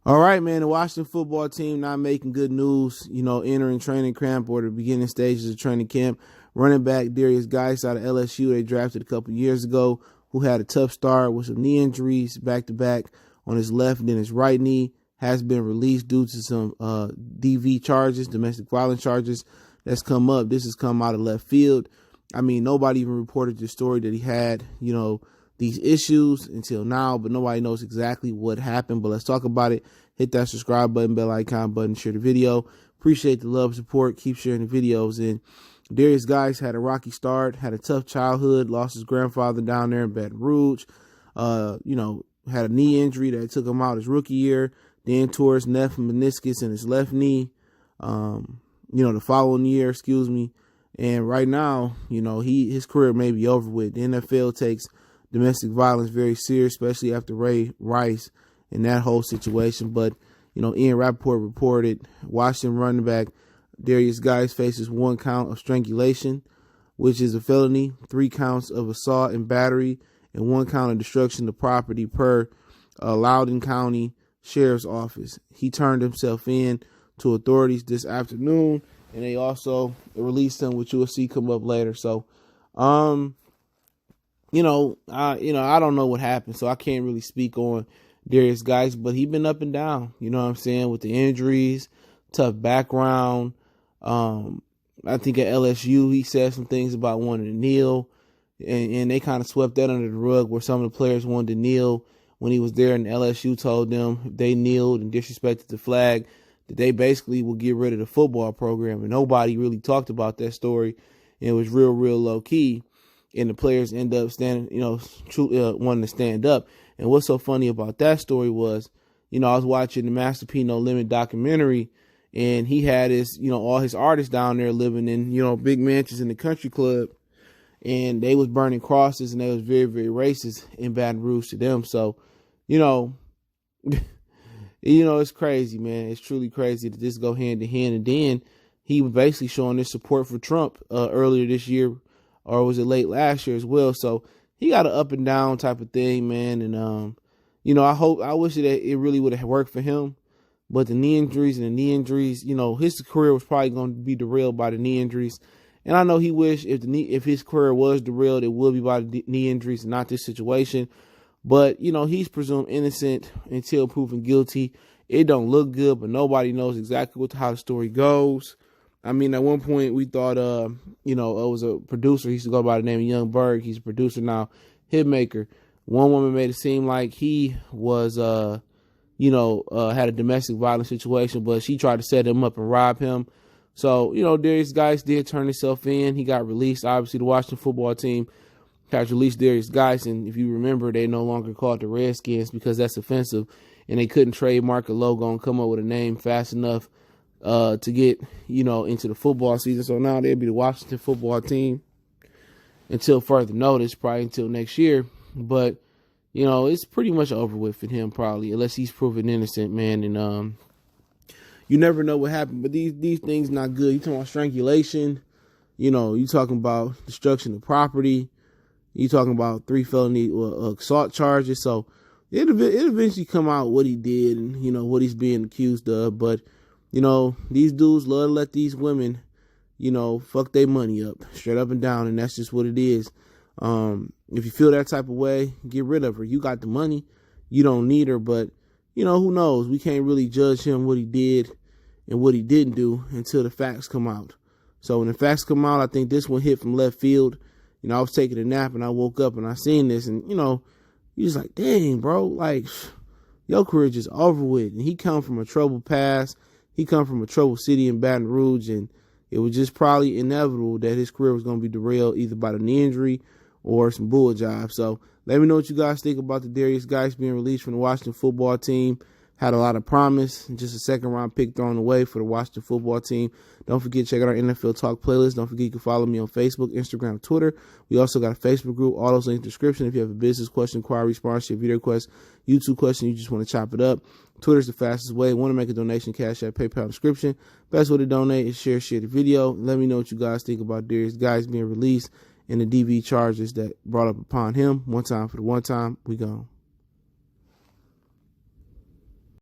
All right, man. The Washington football team not making good news, entering training camp or the beginning stages of training camp. Running back Derrius Guice out of LSU, they drafted a couple years ago, who had a tough start with some knee injuries back-to-back on his left and then his right knee, has been released due to some DV charges, domestic violence charges that's come up. This has come out of left field. I mean, nobody even reported the story that he had, these issues until now, but nobody knows exactly what happened. But let's talk about it. Hit that subscribe button, bell icon button, share the video. Appreciate the love, support. Keep sharing the videos. And Derrius Guice had a rocky start, had a tough childhood, lost his grandfather down there in Baton Rouge. Had a knee injury that took him out his rookie year, then tore his meniscus in his left knee, the following year, And right now, his career may be over with. The NFL takes domestic violence very serious, especially after Ray Rice and that whole situation. But, Ian Rappaport reported Washington running back Derrius Guice faces 1 count of strangulation, which is a felony, 3 counts of assault and battery, and 1 count of destruction of property per Loudoun County Sheriff's Office. He turned himself in to authorities this afternoon, and they also released him, which you will see come up later. So, I don't know what happened, so I can't really speak on Derrius Guice, but he's been up and down, with the injuries, tough background. I think at LSU, he said some things about wanting to kneel, and they kind of swept that under the rug where some of the players wanted to kneel when he was there, and LSU told them if they kneeled and disrespected the flag, that they basically would get rid of the football program, and nobody really talked about that story. And it was real low key, and the players end up standing, wanting to stand up. And what's so funny about that story was, I was watching the Master P No Limit documentary, and he had his, all his artists down there living in, big mansions in the country club, and they was burning crosses, and they was very, very racist in Baton Rouge to them. So, it's crazy, man. It's truly crazy that this go hand in hand. And then he was basically showing his support for Trump earlier this year, or was it late last year as well? So he got an up and down type of thing, man. And, I wish that it really would have worked for him. But the knee injuries, his career was probably going to be derailed by the knee injuries. And I know he wished if his career was derailed, it would be by the knee injuries and not this situation. But, he's presumed innocent until proven guilty. It don't look good, but nobody knows exactly how the story goes. I mean, at one point we thought, it was a producer. He used to go by the name of Young Berg. He's a producer now, hitmaker. One woman made it seem like he was, had a domestic violence situation, but she tried to set him up and rob him. So, Derrius Guice did turn himself in. He got released. Obviously, the Washington football team has released Derrius Guice, and if you remember, they no longer called the Redskins because that's offensive, and they couldn't trademark a logo and come up with a name fast enough to get, into the football season. So now they'll be the Washington football team until further notice, probably until next year. But, it's pretty much over with for him probably, unless he's proven innocent, man. And you never know what happened. But these things not good. You talking about strangulation, you talking about destruction of property. You talking about 3 felony assault charges. So it'll eventually come out what he did and, what he's being accused of. But, these dudes love to let these women, fuck their money up straight up and down. And that's just what it is. If you feel that type of way, get rid of her. You got the money. You don't need her. But, who knows? We can't really judge him what he did and what he didn't do until the facts come out. So when the facts come out, I think this one hit from left field. I was taking a nap and I woke up and I seen this, and, you just like, dang, bro, like, your career just over with. And he come from a troubled past. He come from a troubled city in Baton Rouge, and it was just probably inevitable that his career was going to be derailed either by the knee injury or some bull job. So let me know what you guys think about the Derrius Guice being released from the Washington football team. Had a lot of promise, and just a second-round pick thrown away for the Washington football team. Don't forget to check out our NFL Talk playlist. Don't forget you can follow me on Facebook, Instagram, Twitter. We also got a Facebook group. All those links in the description. If you have a business question, inquiry, sponsorship, video request, YouTube question, you just want to chop it up, Twitter's the fastest way. Want to make a donation, Cash App, PayPal description. Best way to donate is share the video. Let me know what you guys think about Derrius Guice being released and the DV charges that brought up upon him. One time for the one time. We gone.